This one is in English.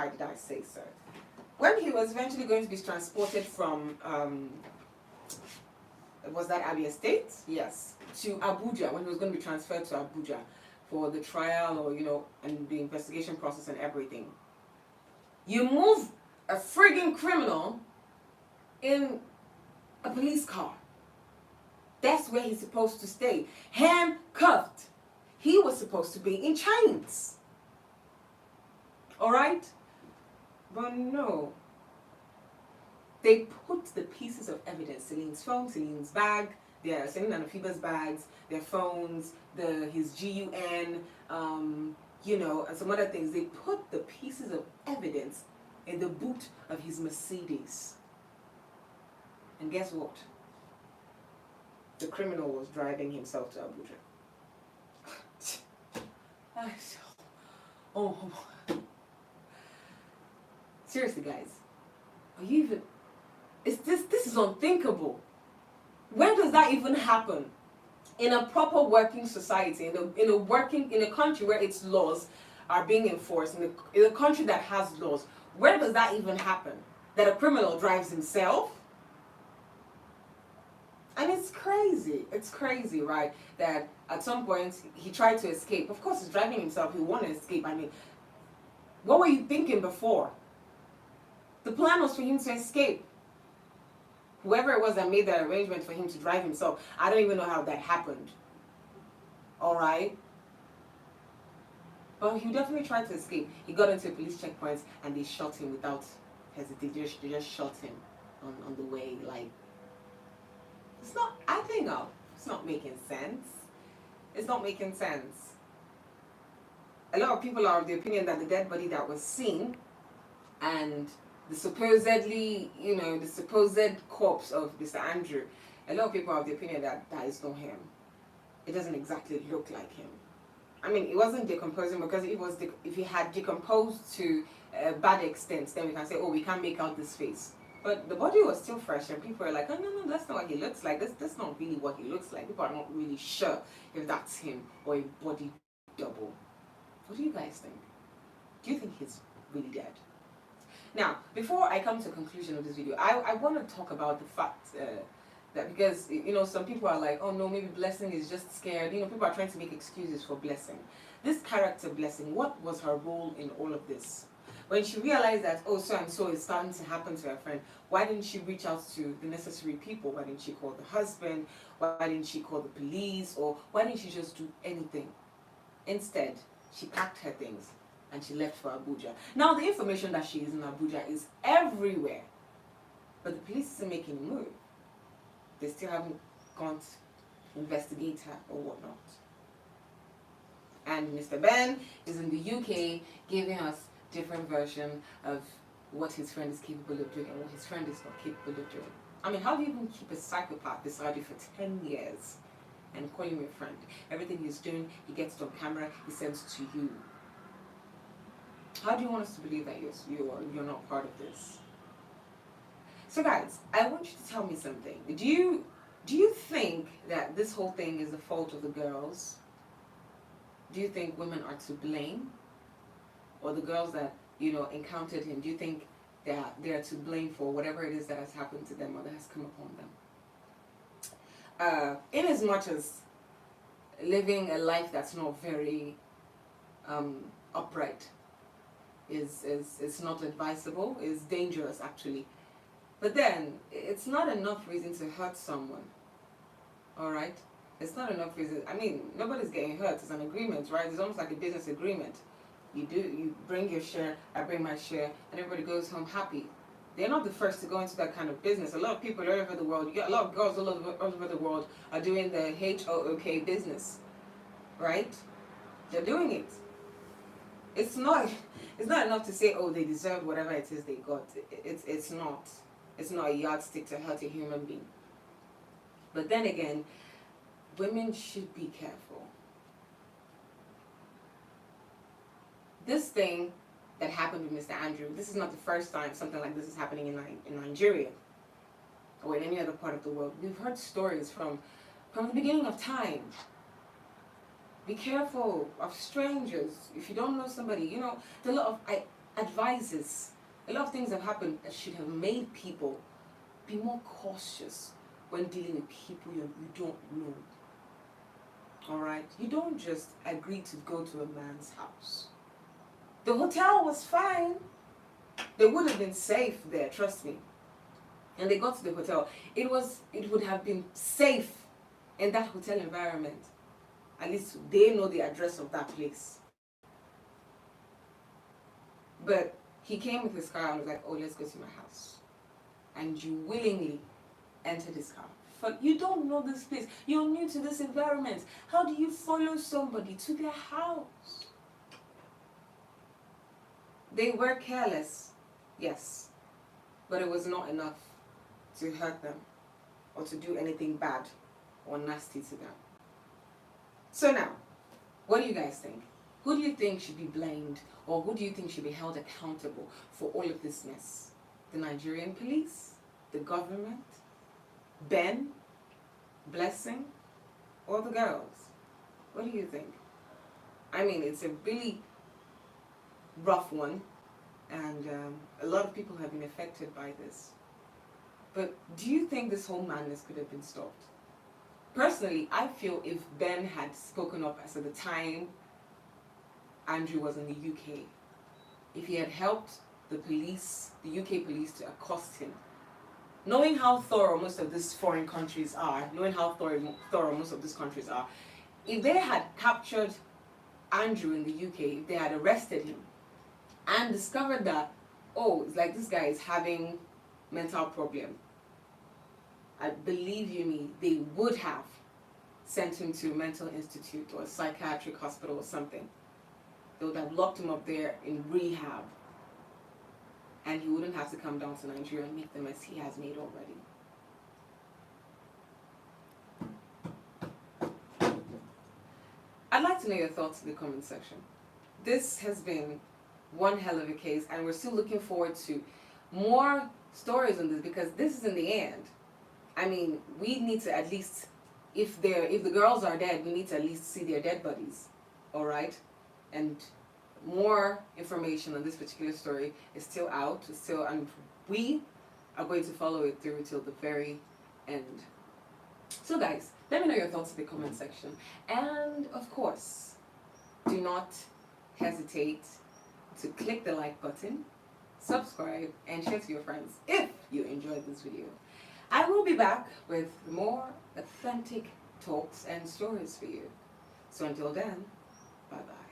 why did I say so? When he was eventually going to be transported from, was that Abia State? Yes. To Abuja, when he was going to be transferred to Abuja for the trial or, and the investigation process and everything. You move a frigging criminal in a police car. That's where he's supposed to stay. Handcuffed. He was supposed to be in chains. Alright? But no. They put the pieces of evidence, Celine's phone, Celine's bag, Celine and Afiba's bags, their phones, his GUN, and some other things. They put the pieces of evidence in the boot of his Mercedes. And guess what? The criminal was driving himself to Abuja. Oh, seriously, guys, are you even? This is unthinkable. When does that even happen? In a proper working society, in a country where its laws are being enforced, in a country that has laws, where does that even happen? That a criminal drives himself? And it's crazy. It's crazy, right? That at some point he tried to escape. Of course, he's driving himself. He wanted to escape. I mean, what were you thinking before? The plan was for him to escape. Whoever it was that made that arrangement for him to drive himself, I don't even know how that happened. Alright? But he definitely tried to escape. He got into a police checkpoint and they shot him without hesitation. They just shot him on the way. Like, it's not adding up. It's not making sense. It's not making sense. A lot of people are of the opinion that the dead body that was seen and the supposed corpse of Mr. Andrew, a lot of people are of the opinion that that is not him. It doesn't exactly look like him. I mean, it wasn't decomposing because if he had decomposed to a bad extent, then we can say, oh, we can't make out this face. But the body was still fresh, and people are like, oh, no, that's not what he looks like. That's not really what he looks like. People are not really sure if that's him or a body double. What do you guys think? Do you think he's really dead? Now, before I come to a conclusion of this video, I want to talk about the fact that because, some people are like, oh no, maybe Blessing is just scared. People are trying to make excuses for Blessing. This character, Blessing, what was her role in all of this? When she realized that, oh, so-and-so is starting to happen to her friend, why didn't she reach out to the necessary people? Why didn't she call the husband? Why didn't she call the police? Or why didn't she just do anything? Instead, she packed her things and she left for Abuja. Now, the information that she is in Abuja is everywhere. But the police isn't making a move. They still haven't gone to investigate her or whatnot. And Mr. Ben is in the UK giving us different version of what his friend is capable of doing and what his friend is not capable of doing. I mean, how do you even keep a psychopath beside you for 10 years and call him your friend? Everything he's doing, he gets it on camera, he sends to you. How do you want us to believe that you're not part of this? So guys, I want you to tell me something. Do you think that this whole thing is the fault of the girls? Do you think women are to blame? Or the girls that, encountered him, do you think they are to blame for whatever it is that has happened to them or that has come upon them? In as much as living a life that's not very upright is not advisable, is dangerous actually. But then, it's not enough reason to hurt someone. Alright? It's not enough reason. I mean, nobody's getting hurt. It's an agreement, right? It's almost like a business agreement. You bring your share, I bring my share, and everybody goes home happy. They're not the first to go into that kind of business. A lot of people all over the world, a lot of girls all over the world are doing the HOOK business. Right? They're doing it. It's not enough to say, oh, they deserve whatever it is they got. It's not. It's not a yardstick to hurt a human being. But then again, women should be careful. This thing that happened with Mr. Andrew, this is not the first time something like this is happening in Nigeria or in any other part of the world. We've heard stories from the beginning of time. Be careful of strangers. If you don't know somebody, advises. A lot of things have happened that should have made people be more cautious when dealing with people you don't know. Alright? You don't just agree to go to a man's house. The hotel was fine. They would have been safe there, trust me. And they got to the hotel. It would have been safe in that hotel environment. At least they know the address of that place. But he came with his car and was like, oh, let's go to my house. And you willingly entered his car. But you don't know this place. You're new to this environment. How do you follow somebody to their house? They were careless, yes. But it was not enough to hurt them or to do anything bad or nasty to them. So now, what do you guys think? Who do you think should be blamed, or who do you think should be held accountable for all of this mess? The Nigerian police? The government? Ben? Blessing? Or the girls? What do you think? I mean, it's a really rough one, and a lot of people have been affected by this. But do you think this whole madness could have been stopped? Personally, I feel if Ben had spoken up as at the time Andrew was in the UK, if he had helped the police, the UK police, to accost him, knowing how thorough most of these foreign countries are, knowing how thorough most of these countries are, if they had captured Andrew in the UK, if they had arrested him and discovered that, oh, it's like this guy is having mental problem, I believe you me, they would have sent him to a mental institute or a psychiatric hospital or something. They would have locked him up there in rehab, and he wouldn't have to come down to Nigeria and make the mess he has made already. I'd like to know your thoughts in the comment section. This has been one hell of a case, and we're still looking forward to more stories on this, because this is in the end. I mean, we need to at least, if the girls are dead, we need to at least see their dead bodies, all right? And more information on this particular story is still out, and we are going to follow it through till the very end. So guys, let me know your thoughts in the comment section, and of course, do not hesitate to click the like button, subscribe, and share to your friends if you enjoyed this video. I will be back with more authentic talks and stories for you. So until then, bye bye.